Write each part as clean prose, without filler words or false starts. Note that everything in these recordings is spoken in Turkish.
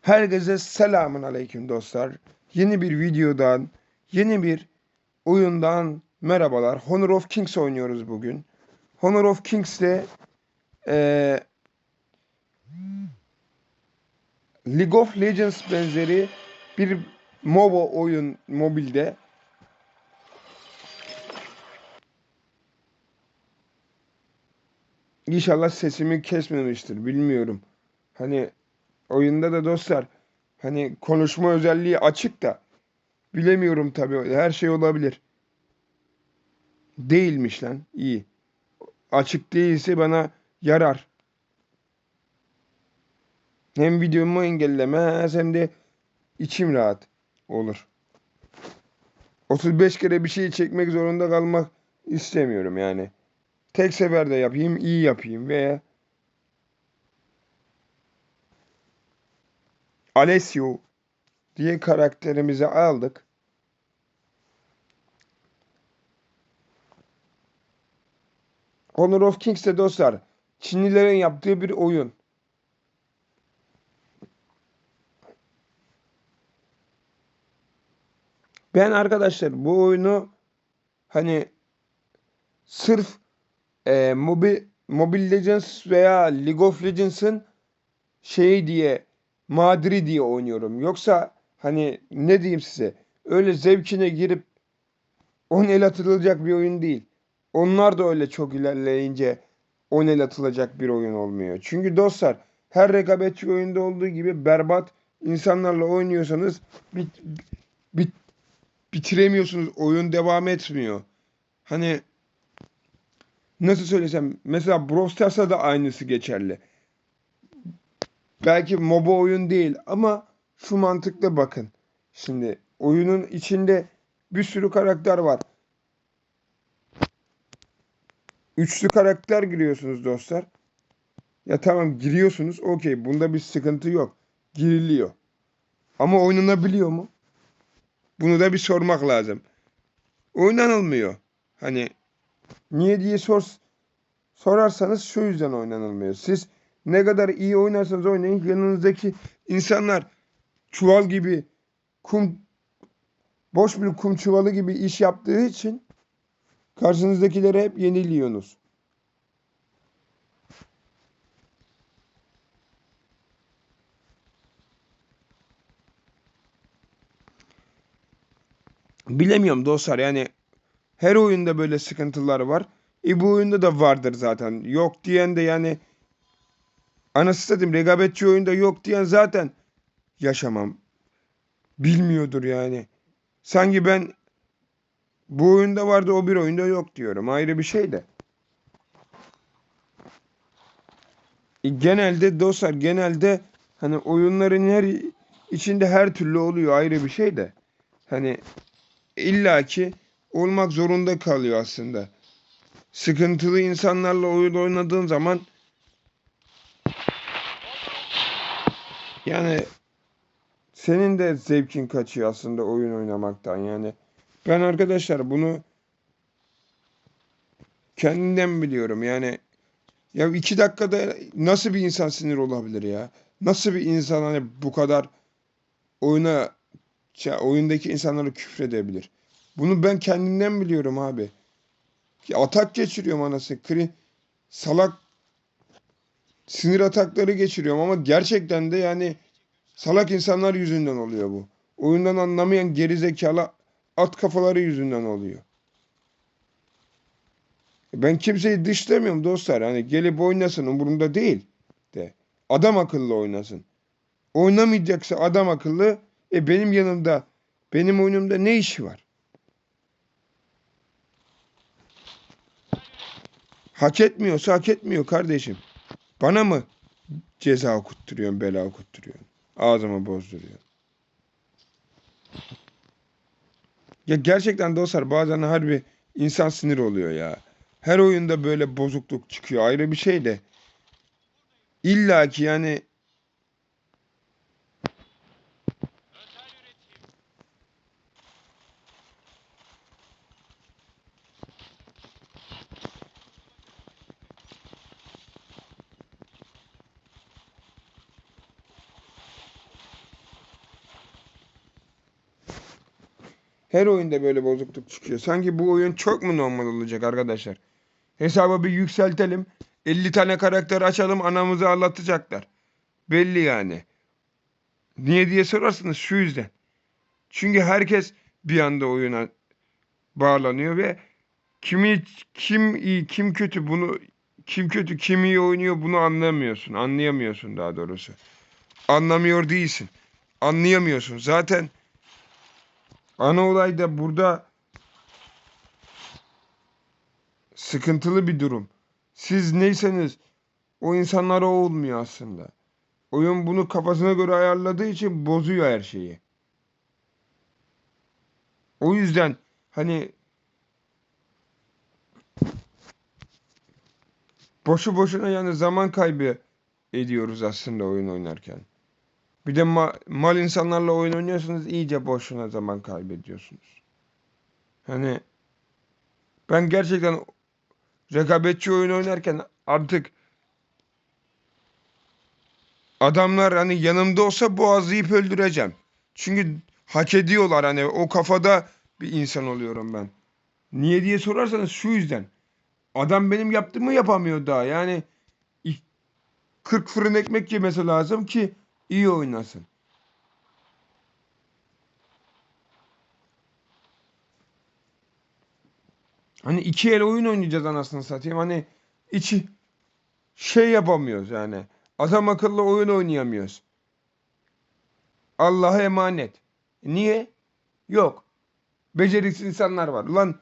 Herkese selamun aleyküm dostlar. Yeni bir videodan, yeni bir oyundan merhabalar. Honor of Kings oynuyoruz bugün. Honor of Kings'te League of Legends benzeri bir MOBA oyun mobilde. İnşallah sesimi kesmemiştir, bilmiyorum. Hani oyunda da dostlar, hani konuşma özelliği açık da bilemiyorum tabii, her şey olabilir. Değilmiş lan, iyi. Açık değilse bana yarar. Hem videomu engellemez hem de içim rahat olur. 35 kere bir şey çekmek zorunda kalmak istemiyorum yani. Tek seferde yapayım, iyi yapayım veya Alessio diye karakterimizi aldık. Honor of Kings'te dostlar, Çinlilerin yaptığı bir oyun. Ben arkadaşlar bu oyunu hani sırf Mobile Legends veya League of Legends'ın şey diye, Madri diye oynuyorum. Yoksa hani ne diyeyim size, öyle zevkine girip 10 el atılacak bir oyun değil. Onlar da öyle çok ilerleyince 10 el atılacak bir oyun olmuyor. Çünkü dostlar, her rekabetçi oyunda olduğu gibi berbat insanlarla oynuyorsanız bit, bit, bitiremiyorsunuz. Oyun devam etmiyor. Hani nasıl söylesem, mesela Brawl Stars'ta da aynısı geçerli. Belki MOBA oyun değil ama şu mantıkla bakın. Şimdi oyunun içinde bir sürü karakter var. Üçlü karakter giriyorsunuz dostlar. Ya tamam, giriyorsunuz. Okey, bunda bir sıkıntı yok. Giriliyor. Ama oynanabiliyor mu? Bunu da bir sormak lazım. Oynanılmıyor. Hani niye diye sorarsanız şu yüzden oynanılmıyor. Siz ne kadar iyi oynarsanız oynayın, yanınızdaki insanlar çuval gibi, kum boş bir kum çuvalı gibi iş yaptığı için karşınızdakilere hep yeniliyorsunuz. Bilemiyorum dostlar, yani her oyunda böyle sıkıntılar var. Bu oyunda da vardır zaten. Yok diyen de yani, anasını satayım, rekabetçi oyunda yok diyen zaten yaşamam. Bilmiyordur yani. Sanki ben bu oyunda vardı, o bir oyunda yok diyorum. Ayrı bir şey de. Genelde dostlar, genelde hani oyunların her içinde her türlü oluyor, ayrı bir şey de. Hani illaki olmak zorunda kalıyor aslında. Sıkıntılı insanlarla oyun oynadığın zaman yani senin de zevkin kaçıyor aslında oyun oynamaktan yani. Ben arkadaşlar bunu kendimden biliyorum yani. Ya 2 dakikada nasıl bir insan sinir olabilir ya? Nasıl bir insan hani bu kadar oyuna, oyundaki insanlara küfredebilir? Bunu ben kendimden biliyorum abi. Atak geçiriyorum anası. Salak sinir atakları geçiriyorum ama gerçekten de yani salak insanlar yüzünden oluyor bu. Oyundan anlamayan gerizekalı at kafaları yüzünden oluyor. Ben kimseyi dışlamıyorum dostlar. Hani gelip oynasın, umurumda değil de. Adam akıllı oynasın. Oynamayacaksa adam akıllı, benim yanımda, benim oyunumda ne işi var? Hak etmiyorsa hak etmiyor kardeşim. Bana mı ceza okutturuyorsun, bela okutturuyorsun? Ağzımı bozduruyorsun. Ya gerçekten dostlar, bazen harbi insan sinir oluyor ya. Her oyunda böyle bozukluk çıkıyor, ayrı bir şey de. İlla ki yani, Her oyunda böyle bozukluk çıkıyor. Sanki bu oyun çok mu normal olacak arkadaşlar? Hesabı bir yükseltelim. 50 tane karakter açalım, anamızı ağlatacaklar. Belli yani. Niye diye sorarsınız, şu yüzden. Çünkü herkes bir anda oyuna bağlanıyor ve kim iyi kim kötü bunu kim kötü kim iyi oynuyor bunu anlamıyorsun. Anlayamıyorsun daha doğrusu. Anlamıyor değilsin. Anlayamıyorsun. Zaten ana olay da burada sıkıntılı bir durum. Siz neyseniz o insanlara o olmuyor aslında. Oyun bunu kafasına göre ayarladığı için bozuyor her şeyi. O yüzden hani boşu boşuna yani zaman kaybı ediyoruz aslında oyun oynarken. Bir de mal insanlarla oyun oynuyorsanız iyice boşuna zaman kaybediyorsunuz. Hani ben gerçekten rekabetçi oyun oynarken artık adamlar hani yanımda olsa boğazlayıp öldüreceğim. Çünkü hak ediyorlar, hani o kafada bir insan oluyorum ben. Niye diye sorarsanız şu yüzden. Adam benim yaptığımı yapamıyor daha. Yani 40 fırın ekmek yemesi lazım ki iyi oynasın. Hani iki el oyun oynayacağız anasını satayım. Hani içi şey yapamıyoruz yani. Adam akıllı oyun oynayamıyoruz. Allah'a emanet. Niye? Yok. Beceriksiz insanlar var. Lan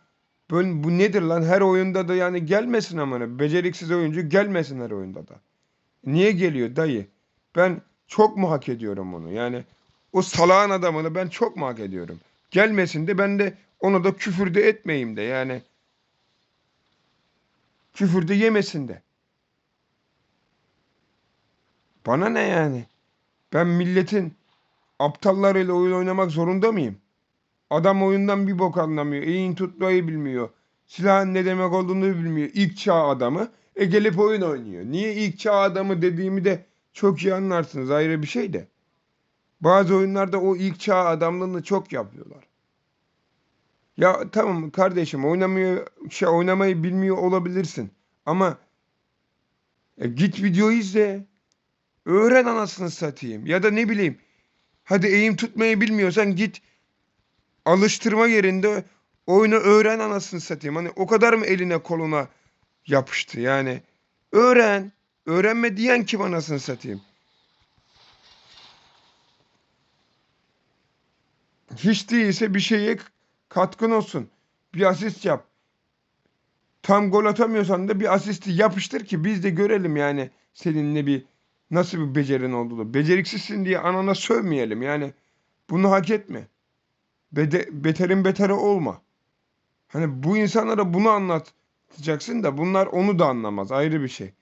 böyle, bu nedir lan? Her oyunda da yani gelmesin amına. Beceriksiz oyuncu gelmesin her oyunda da. Niye geliyor dayı? Ben çok mu hak ediyorum onu? Yani o salağın adamını ben çok mu hak ediyorum? Gelmesin de ben de ona da küfür de etmeyeyim de yani. Küfür de yemesin de. Bana ne yani? Ben milletin aptallarıyla oyun oynamak zorunda mıyım? Adam oyundan bir bok anlamıyor. Eğim tutmayı bilmiyor. Silahın ne demek olduğunu bilmiyor. İlk çağ adamı. Gelip oyun oynuyor. Niye ilk çağ adamı dediğimi de çok iyi anlarsınız. Ayrı bir şey de. Bazı oyunlarda o ilk çağ adamlığını çok yapıyorlar. Ya tamam kardeşim, oynamayı bilmiyor olabilirsin. Ama git video izle. Öğren anasını satayım. Ya da ne bileyim. Hadi eğim tutmayı bilmiyorsan git alıştırma yerinde oyunu öğren anasını satayım. Hani o kadar mı eline koluna yapıştı yani. Öğren. Öğrenme diyen kim anasını satayım. Hiç değilse bir şeye katkın olsun. Bir asist yap. Tam gol atamıyorsan da bir asisti yapıştır ki biz de görelim yani seninle bir nasıl bir becerin olduğunu. Beceriksizsin diye anana sövmeyelim yani. Bunu hak etme. Beterin beteri olma. Hani bu insanlara bunu anlatacaksın da bunlar onu da anlamaz. Ayrı bir şey.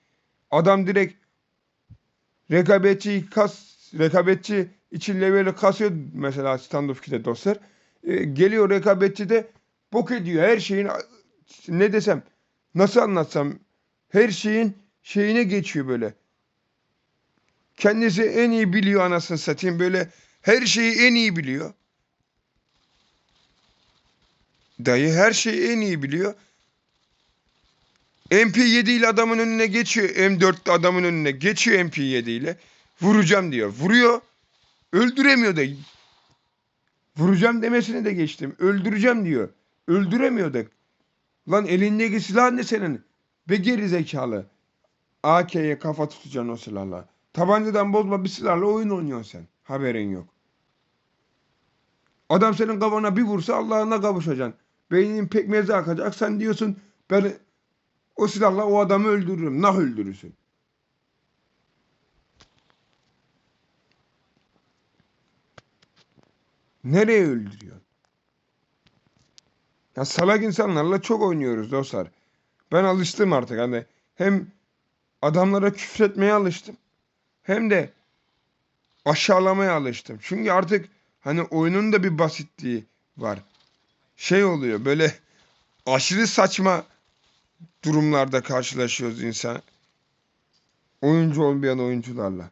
Adam direkt rekabetçi için leveli kasıyor mesela Stand of 2'de dostlar. Geliyor rekabetçi de bok ediyor. Her şeyin ne desem nasıl anlatsam her şeyin şeyine geçiyor böyle. Kendisi en iyi biliyor anasını satayım böyle her şeyi en iyi biliyor. Dayı her şeyi en iyi biliyor. MP7 ile adamın önüne geçiyor. M4'te adamın önüne geçiyor MP7 ile. Vuracağım diyor. Vuruyor. Öldüremiyor da. Vuracağım demesini de geçtim. Öldüreceğim diyor. Öldüremiyor da. Lan elindeki silah ne senin? Be geri zekalı. AK'ye kafa tutacaksın o silahla. Tabancadan bozma bir silahla oyun oynuyorsun sen. Haberin yok. Adam senin kafana bir vursa Allah'ına kavuşacaksın. Beyninin pekmezi akacak. Sen diyorsun ben o silahla o adamı öldürürüm. Nah öldürürsün. Nereye öldürüyor? Ya salak insanlarla çok oynuyoruz dostlar. Ben alıştım artık hani hem adamlara küfretmeye alıştım hem de aşağılamaya alıştım. Çünkü artık hani oyunun da bir basitliği var. Şey oluyor böyle aşırı saçma durumlarda karşılaşıyoruz insan oyuncu olmayan oyuncularla.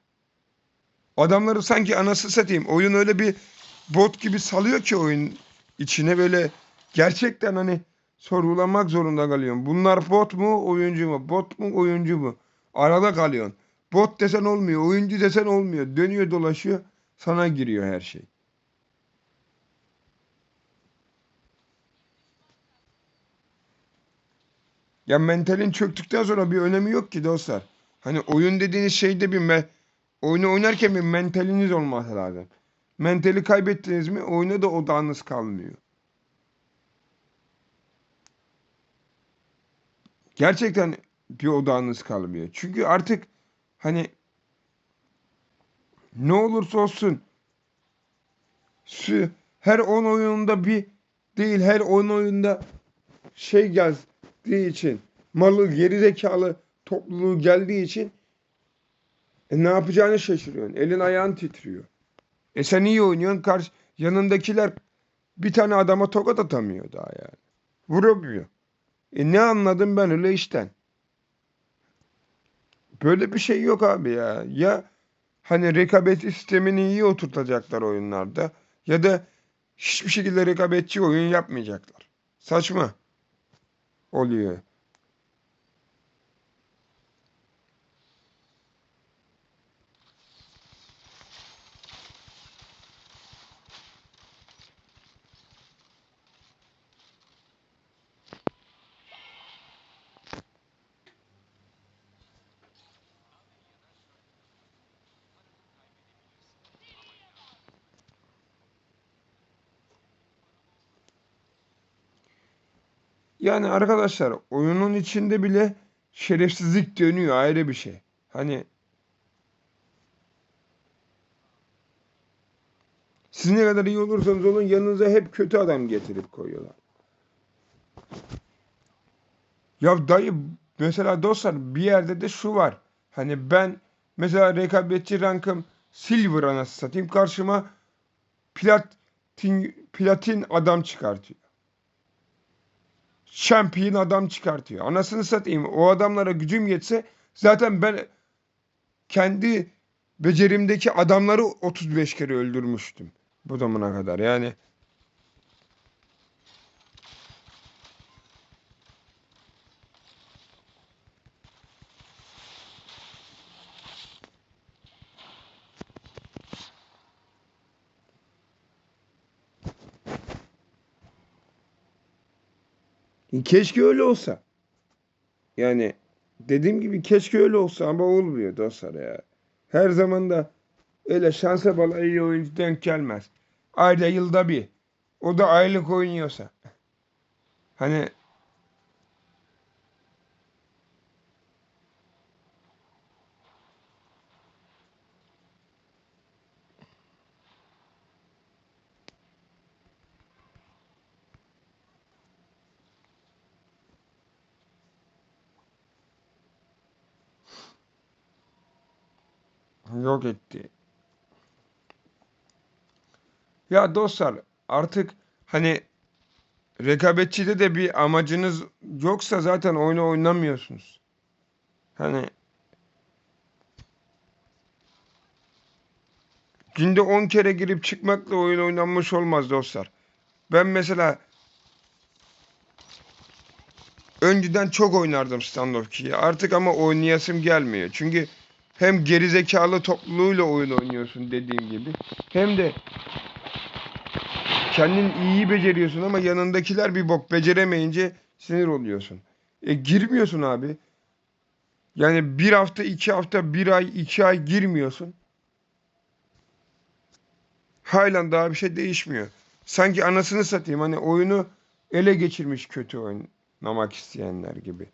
Adamları sanki anası satayım oyun öyle bir bot gibi salıyor ki oyun içine böyle gerçekten hani sorgulamak zorunda kalıyorsun. Bunlar bot mu, oyuncu mu? Bot mu, oyuncu mu? Arada kalıyorsun. Bot desen olmuyor, oyuncu desen olmuyor. Dönüyor dolaşıyor, sana giriyor her şey. Ya mentalin çöktükten sonra bir önemi yok ki dostlar. Hani oyun dediğiniz şeyde oyunu oynarken bir mentaliniz olması lazım. Mentali kaybettiniz mi oyuna da odağınız kalmıyor. Gerçekten bir odağınız kalmıyor. Çünkü artık hani ne olursa olsun her 10 oyunda bir değil, her 10 oyunda şey geldiği için, malı gerizekalı topluluğu geldiği için ne yapacağını şaşırıyorsun. Elin ayağın titriyor. Sen iyi oynuyorsun. Yanındakiler bir tane adama tokat atamıyor daha yani. Vuramıyor. Ne anladım ben öyle işten? Böyle bir şey yok abi ya. Ya hani rekabet sistemini iyi oturtacaklar oyunlarda ya da hiçbir şekilde rekabetçi oyun yapmayacaklar. Saçma oluyor. Yani arkadaşlar oyunun içinde bile şerefsizlik dönüyor ayrı bir şey. Hani siz ne kadar iyi olursanız olun yanınıza hep kötü adam getirip koyuyorlar. Ya dayı mesela dostlar bir yerde de şu var. Hani ben mesela rekabetçi rankım silver anasını satayım karşıma platin adam çıkartıyor. Champion adam çıkartıyor. Anasını satayım. O adamlara gücüm yetse zaten ben kendi becerimdeki adamları 35 kere öldürmüştüm bu zamana kadar. Yani keşke öyle olsa. Yani dediğim gibi keşke öyle olsa ama olmuyor dostlar ya. Her zaman da öyle şansa bala iyi oyuncu denk gelmez. Ayda yılda bir. O da aylık oynuyorsa. Hani yok etti. Ya dostlar artık hani rekabetçide de bir amacınız yoksa zaten oyunu oynamıyorsunuz. Hani günde 10 kere girip çıkmakla oyun oynanmış olmaz dostlar. Ben mesela önceden çok oynardım Stand of 2'yi. Artık ama oynayasım gelmiyor. Çünkü hem gerizekalı topluluğuyla oyun oynuyorsun dediğim gibi. Hem de kendin iyi beceriyorsun ama yanındakiler bir bok beceremeyince sinir oluyorsun. Girmiyorsun abi. Yani bir hafta, 2 hafta, bir ay, 2 ay girmiyorsun. Halen daha bir şey değişmiyor. Sanki anasını satayım hani oyunu ele geçirmiş kötü oynamak isteyenler gibi.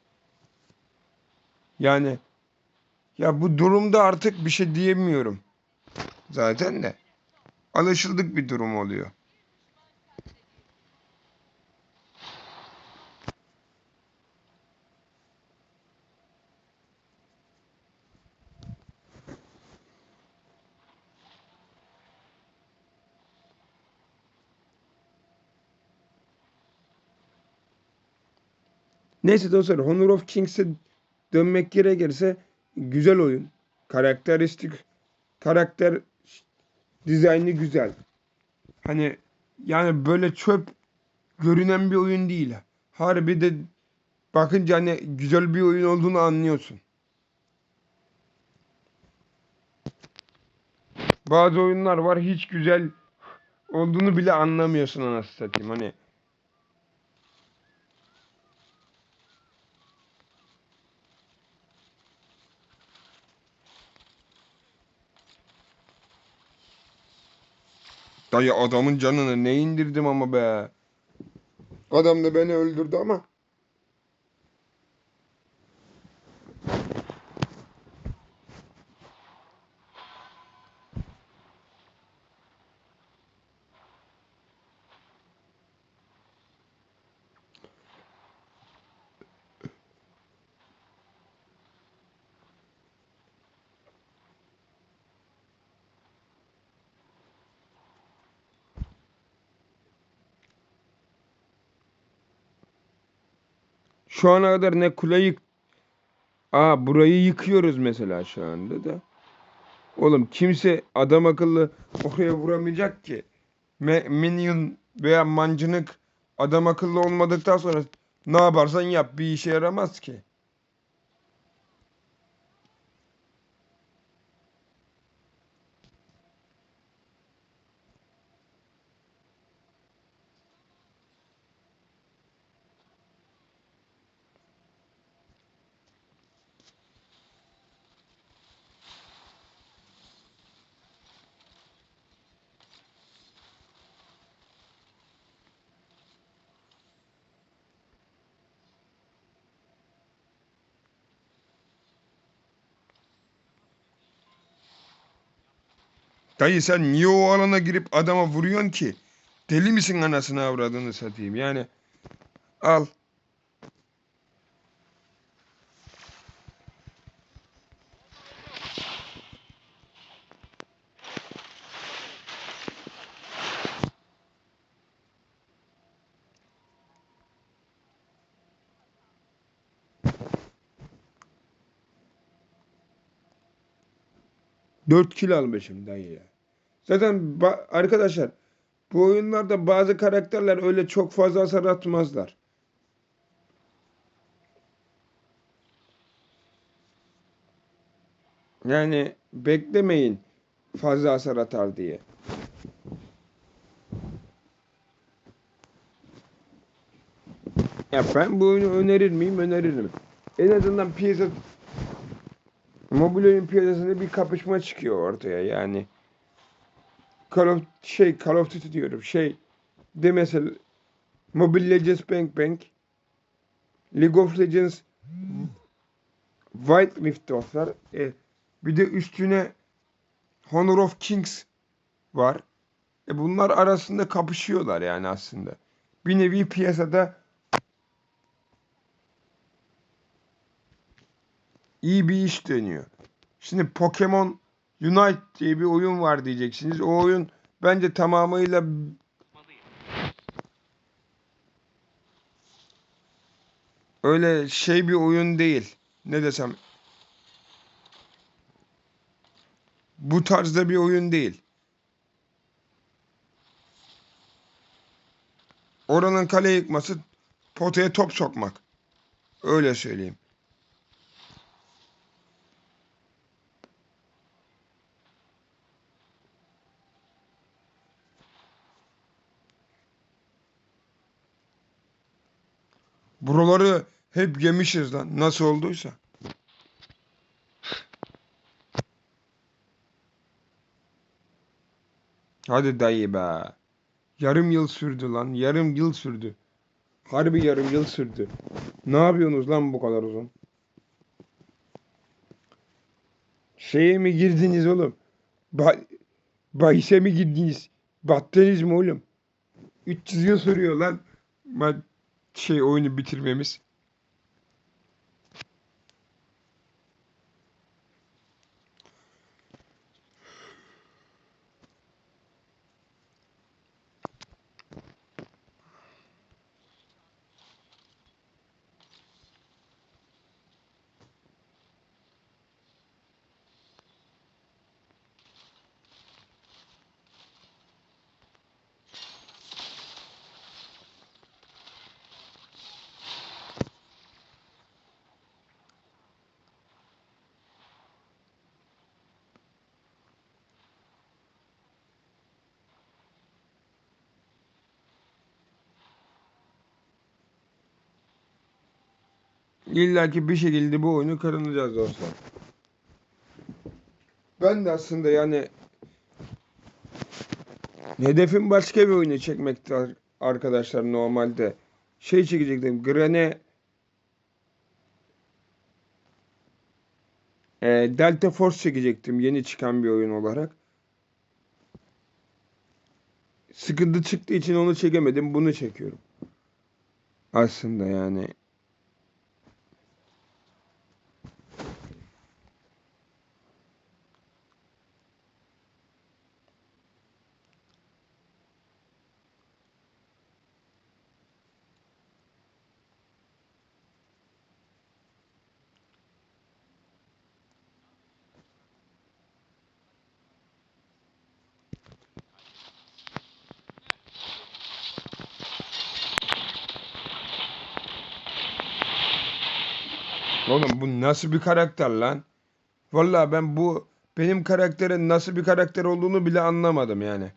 Yani ya bu durumda artık bir şey diyemiyorum zaten de. Alışıldık bir durum oluyor. Neyse dostlar Honor of Kings'e dönmek gerekirse güzel oyun. Karakteristik karakter dizaynı güzel. Hani Yani böyle çöp görünen bir oyun değil. Harbi de bakınca hani güzel bir oyun olduğunu anlıyorsun. Bazı oyunlar var hiç güzel olduğunu bile anlamıyorsun anasını satayım. Hani dayı adamın canını ne indirdim ama be. Adam da beni öldürdü ama. Şu ana kadar ne kule yık... Aa, burayı yıkıyoruz mesela şu anda da. Oğlum kimse adam akıllı oraya vuramayacak ki. Minion veya mancınık adam akıllı olmadıktan sonra ne yaparsan yap bir işe yaramaz ki. Dayı sen niye o alana girip adama vuruyorsun ki? Deli misin anasını avradını satayım? Yani al. 4 kilo almışım dayı ya. Zaten arkadaşlar bu oyunlarda bazı karakterler öyle çok fazla hasar atmazlar. Yani beklemeyin fazla hasar atar diye. Ya ben bu oyunu önerir miyim? Öneririm. En azından mobil oyun piyasasında bir kapışma çıkıyor ortaya yani. Call of Duty diyorum. De mesela Mobile Legends Bang Bang, League of Legends Wild Rift var. Bir de üstüne Honor of Kings var. Bunlar arasında kapışıyorlar yani aslında. Bir nevi piyasada iyi bir iş dönüyor. Şimdi Pokemon Unite diye bir oyun var diyeceksiniz. O oyun bence tamamıyla öyle bir oyun değil. Ne desem bu tarzda bir oyun değil. Oranın kale yıkması, potaya top sokmak. Öyle söyleyeyim. Buraları hep yemişiz lan. Nasıl olduysa. Hadi dayı be. Yarım yıl sürdü lan. Yarım yıl sürdü. Harbi yarım yıl sürdü. Ne yapıyorsunuz lan bu kadar uzun? Şeye mi girdiniz oğlum? Ba bahise mi girdiniz? Battınız mı oğlum? 300 yıl sürüyor lan. Oyunu bitirmemiz. İlla ki bir şekilde bu oyunu kazanacağız dostlar. Ben de aslında yani hedefim başka bir oyunu çekmekti arkadaşlar normalde. Şey çekecektim. Granny Delta Force çekecektim yeni çıkan bir oyun olarak. Sıkıntı çıktığı için onu çekemedim. Bunu çekiyorum. Aslında yani. Oğlum bu nasıl bir karakter lan? Vallahi ben benim karakterin nasıl bir karakter olduğunu bile anlamadım yani.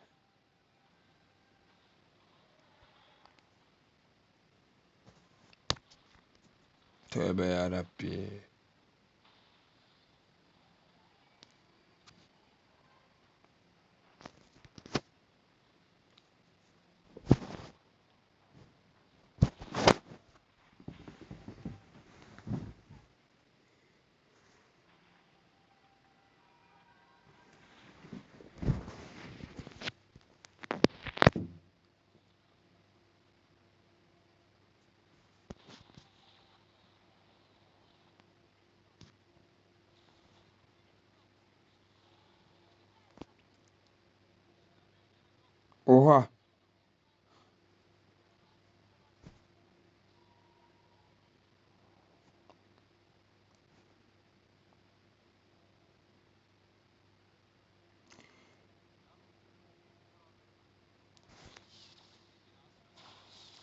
Tövbe ya Rabbi. Oha.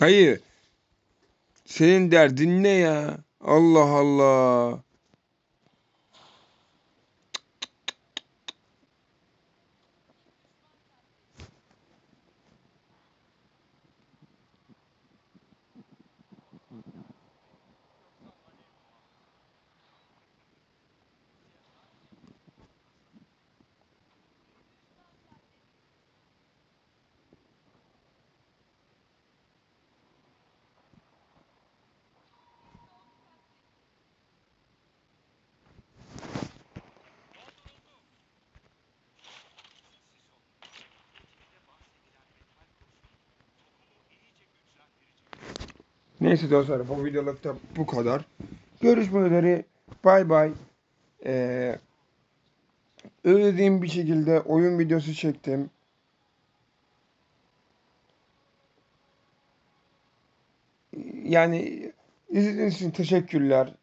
Dayı, senin derdin ne ya? Allah Allah. Neyse dostlar, bu videolukta bu kadar. Görüşmek üzere. Bay bay. Ee, Ödediğim bir şekilde oyun videosu çektim. Yani izlediğiniz için teşekkürler.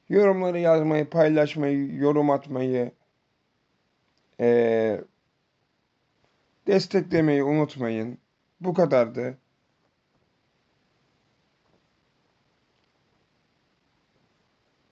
Yorumları yazmayı, paylaşmayı, yorum atmayı, ee, desteklemeyi unutmayın. Bu kadardı.